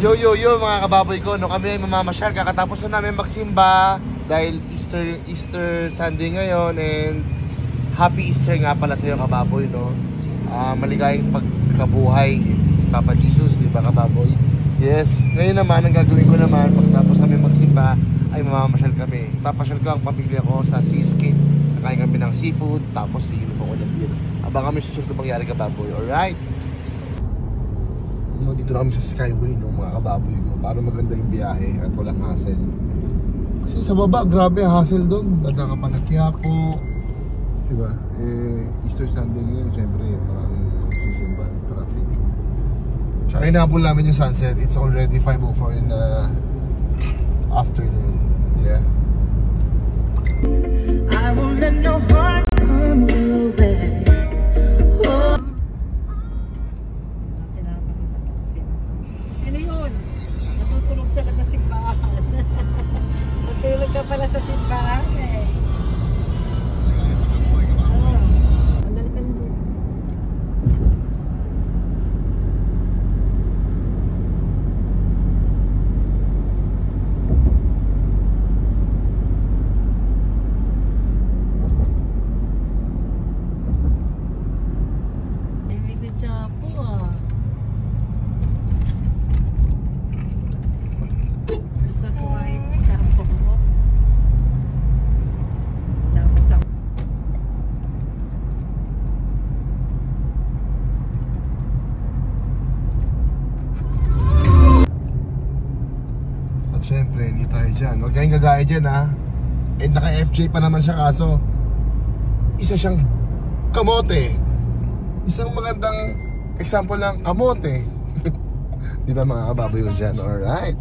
Yo mga kababoy ko, no, kami ay mamamasyal. Kakatapos na namin magsimba dahil Easter Sunday ngayon, and Happy Easter nga pala sa iyo kababoy, no. Maligayang pagkabuhay Papa Jesus, di ba kababoy? Yes, ngayon naman ang gagawin ko naman pagkatapos namin magsimba ay mamamasyal kami. Papasyal ko ang pamilya ko sa Seascape. Nakain kami ng seafood, tapos iinom ako ng beer. Abang kami susunod na mangyari kababoy, alright? Dito na kami sa Skyway, no, mga kababoy ko, para maganda yung biyahe at walang hassle. Kasi sa baba, grabe hassle doon. Dada ka pa na Quiapo, diba? Easter Sunday ngayon, syempre maraming magsisimba, traffic. Tsaka inabol namin yung sunset. It's already 5:04 in the afternoon. Yeah. I won't let no heart come away. Sa labas simbahan. Natulog ka pala sa simbahan eh. Andali ka nito. Ibig na Chapo ah. Sa white Chapo mo. Tapos ako. At syempre, hindi tayo dyan. Huwag kayong gagaya dyan, ha. And naka-FJ pa naman siya, kaso isa siyang kamote. Isang magandang example ng kamote. Di ba mga kababoy ko dyan? Alright.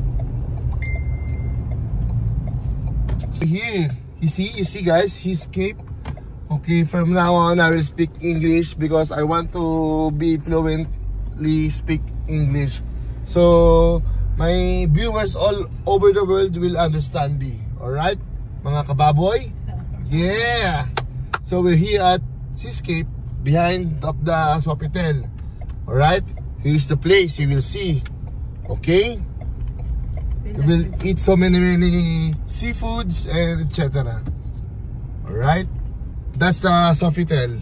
So here, you see guys, Seascape. Okay, from now on I will speak English because I want to be fluently speak English. So my viewers all over the world will understand me. Alright, mga kababoy? Yeah! So we're here at Seascape, behind of the Sofitel. Alright, here's the place you will see. Okay? We will eat so many seafoods and etc. Alright? That's the Sofitel.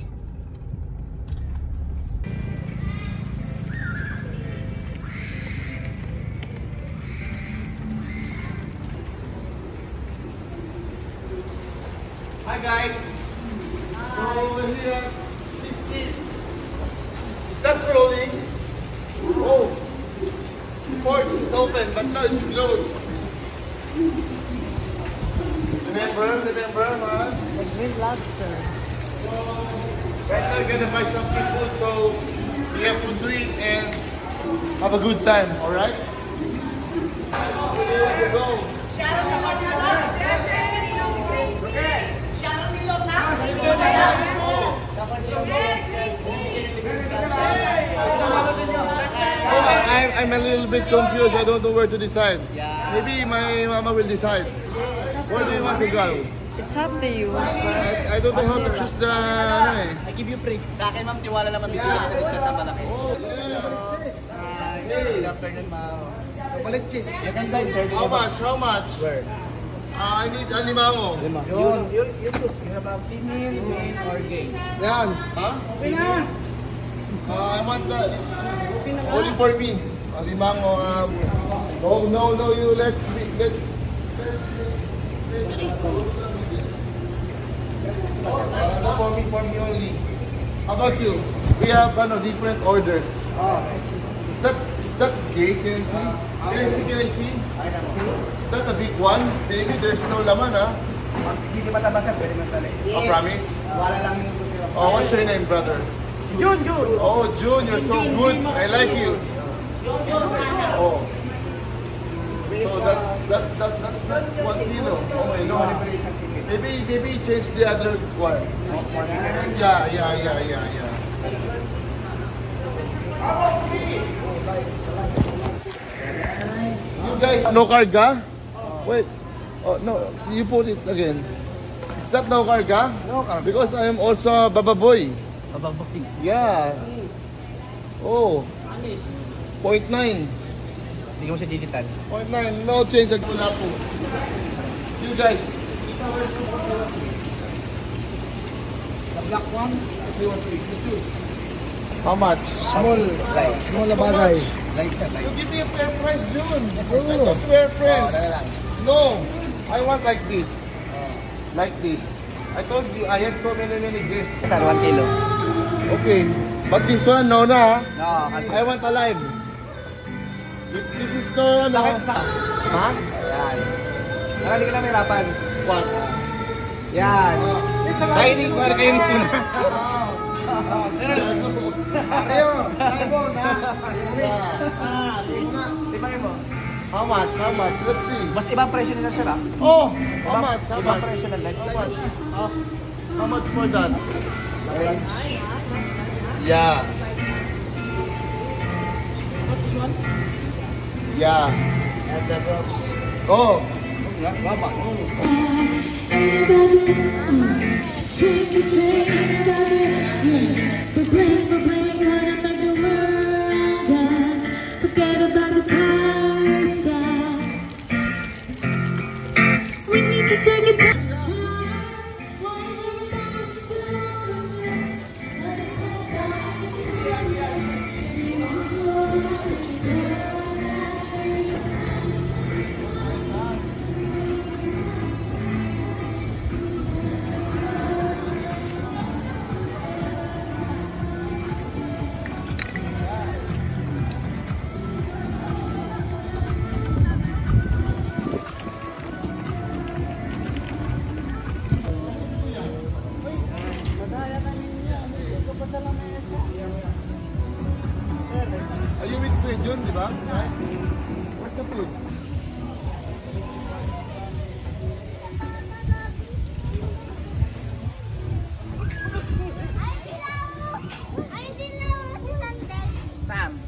Hi guys! So we're here at Seascape. Is that rolling? Oh! Port is open, but now it's closed. Remember, man? Like green lobster. So, right now we're gonna buy some seafood, so we have food to eat and have a good time, alright? Let's go! I'm a little bit confused. I don't know where to decide. Maybe my mama will decide. Where do you want to go? It's up to you. I don't know how to choose the... I give you break. Sa akin ma'am, tiwala naman bibigyan kita ng discount na malaki. Good afternoon ma'am. Kapalit cheese. You can buy sir. How much? Where? I need alimango. You have a female, male, or gay? Yan. Huh? Okay na. I want that. Only for me. Alimango. No, you let's for me only. How about you? We have different orders. Is that cake? Can I see? Can I see? Is that a big one? Maybe there's no laman, ha? Hindi matabasa, pwede masali. Oh, promise? Wala lang yung Oh, what's your name, brother? June! Oh, June, you're so good. I like you. Oh. So that's not 1 kilo. Oh my Lord. Maybe change the other one. Yeah. You guys, no carga? Wait. Oh no, you put it again. Is that no carga? No carga. Because I am also a bababoy. Bababoy. Yeah. Oh. 0.9. Bigyan mo sa digital. 0.9, no change. Wala po. See you guys. The black one, 313. How much? Small. Small na bagay. Right, sir. You give me a fair price, June. I want fair price. No, I want like this. Like this. I told you, I have so many guests. Sir, 1 kilo. Okay, but this one, no na. No, kasi. I want alive. This is no, ano. Ha? Yan. Nakali ka na may hirapan. What? Yan. Kainin ko na. Sir. Ayo, tayo na. Tingnan mo. How much? How much? Let's see. Mas ibang presyo nila, sir, ah. Oh, how much? How Ibang much? presyo nila. How much? How much for that? Yeah. Yeah. Oh. Baba. Forget about the past. We need to take it back. Are you with Kuya Jun, di ba? Right? Where's the food? Sam.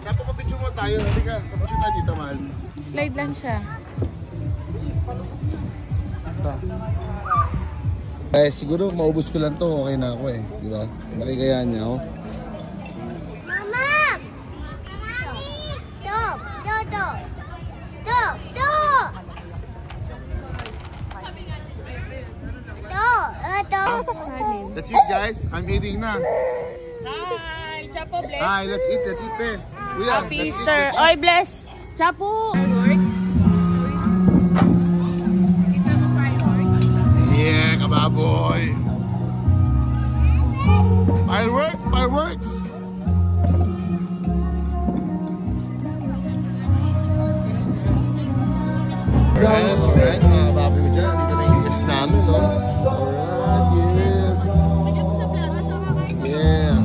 Napapapicture mo tayo. Halika, kapicture tayo dito, mahal. Slide lang siya. Eh, siguro maubos ko lang to, okay na ako eh. Di ba? Nakikayaan niya ako. Mama! Stop! Stop! Stop! That's it, guys. I'm eating na. Hi! Chapo, bless. Hi, let's eat eh. Kuya, Happy let's Easter. eat. Oy, bless. Chapo! Fireworks. Kita mo fireworks? Yeah, kababoy. Fireworks. Yes, alright, mga kababoy ko dyan. Dito na yung guest namin, no? Alright, yes. Yeah.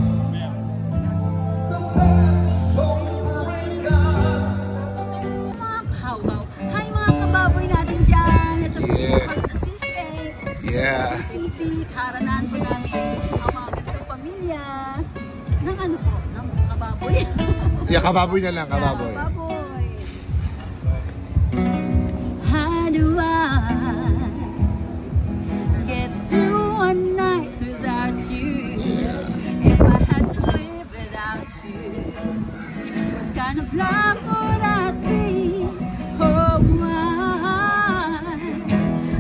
How about? Hi mga kababoy natin dyan. Ito po Yeah. kami sa Sisay. Yeah. Sisi, karanaan po namin ang mga ganitong pamilya. Ng ano po? Ng kababoy. Yeah, kababoy na lang, kababoy. Kababoy. How do I get through one night without you? If I had to live without you, what kind of love would I be? Oh,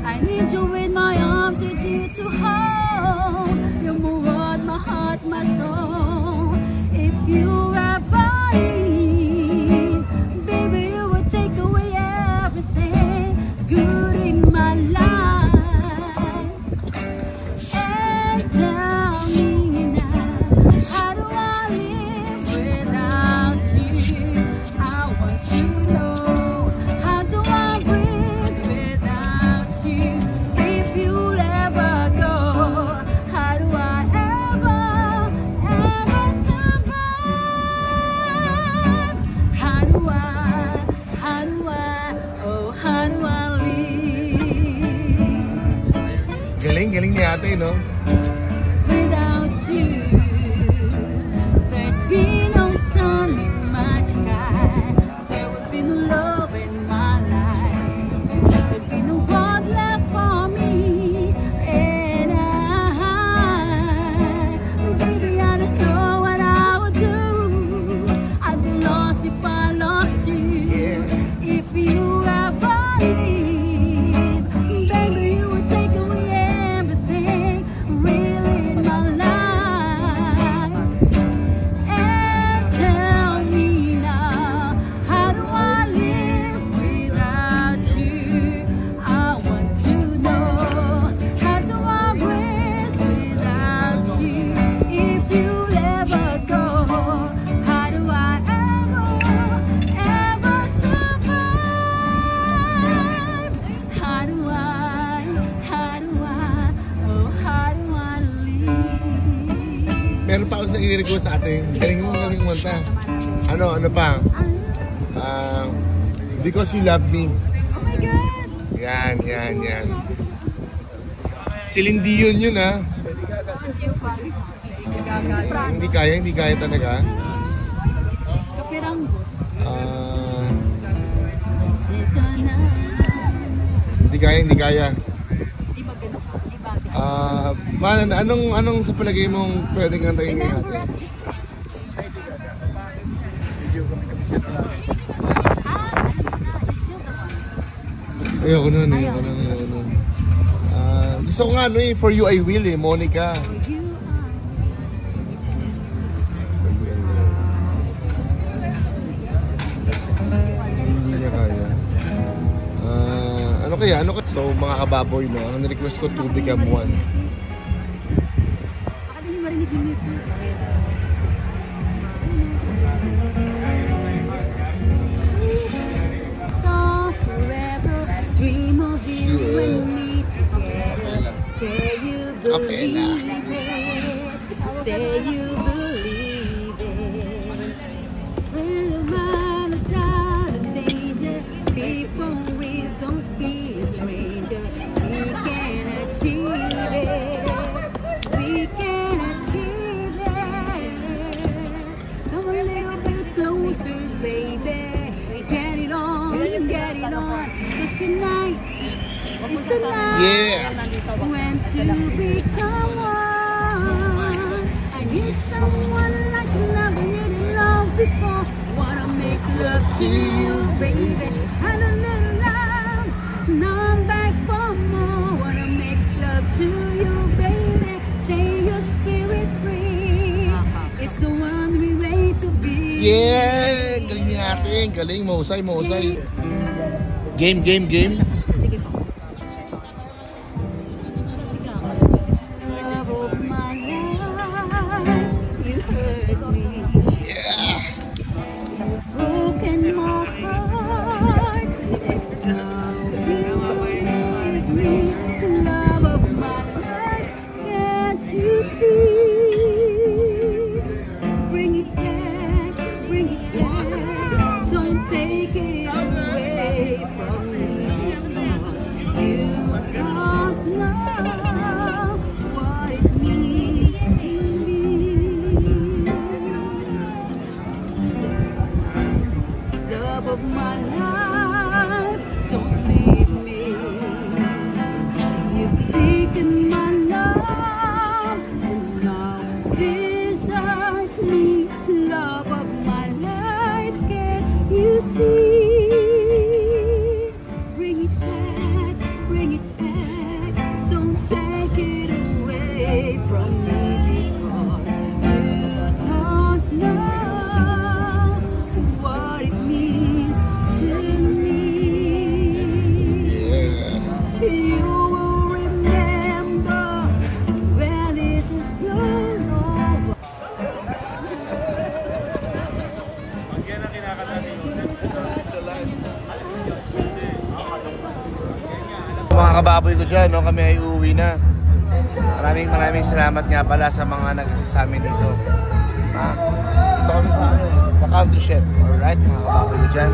I need you with my arms, need you to hold. You're my world, my heart, my soul. If you ever leave, baby, you would take away everything good in my life. And tell me now, how do I live without you? I want to know, how do I breathe without you? If you'll ever go, how do I ever survive? How do I live Galing ni ate, no? without you? There'd be no sun in my sky. meron pa ako sa i-request sa atin. Galing mo kumanta. Ano pa? Because you love me. Oh my God! Yan. Celine Dion yun, ha? Hindi kaya talaga. Kapiranggo. Hindi kaya. Di ba ganun? Di ba? Man, anong sa palagay mong pwedeng kantahin ni ate? Ayoko nun. Gusto ko nga For You I Will Monica. Hindi niya kaya. Ano kaya? So mga kababoy, no? Ang request ko to become one. Baka din marinig yung music. So forever, dream of you and me together. Say you believe it. Say you believe it. We're out of time and danger. People, we don't be a stranger. We can achieve it. We can achieve it. Come a little bit closer, baby. Get it on. Cause tonight is the night when to become one. I need someone like you never needed love before. Wanna make love to you, baby. And a little love. Now I'm back for more. Wanna make love to you, baby. Say your spirit free. It's the one we wait to be. Yeah! Galing ni ate. Galing. Mahusay. Game. Sige po. Love of my life, you hurt me. Yeah! You've broken my heart. Now you leave me. Love of my life, can't you see? Bring it back. Don't take it away from me. You don't know what it means to me. Love of my life, don't leave me. You've taken my love and now desert me. Love of my life, can you see? Bring it back, don't take it away from me, because you don't know what it means to me. You will remember when this is blown over. Mga kababoy ko dyan, no? Kami ay uuwi na. Maraming salamat nga pala sa mga nag-assist dito. Ito kami sa the country chef. Alright, mga kababoy ko dyan.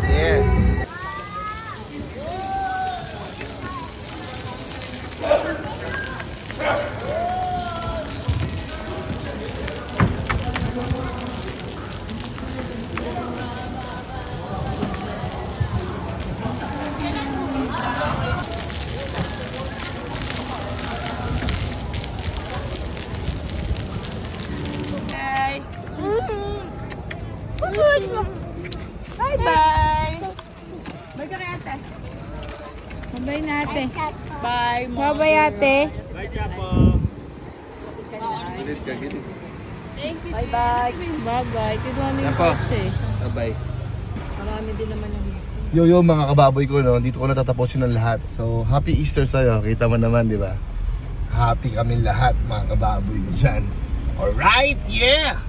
Yeah. Bye-bye! Bye ka kay ate. Bye-bye na ate. Bye, Mom. Bye-bye ate. Bye, Chapo. Bye-bye. Bye-bye. Kinuha na yung coach eh. Bye-bye. Marami din naman yung... Yo mga kababoy ko, no? Dito ko natatapusin ang lahat. So, happy Easter sa'yo. Kita mo naman, di ba? Happy kami lahat, mga kababoy ko dyan. Alright, yeah!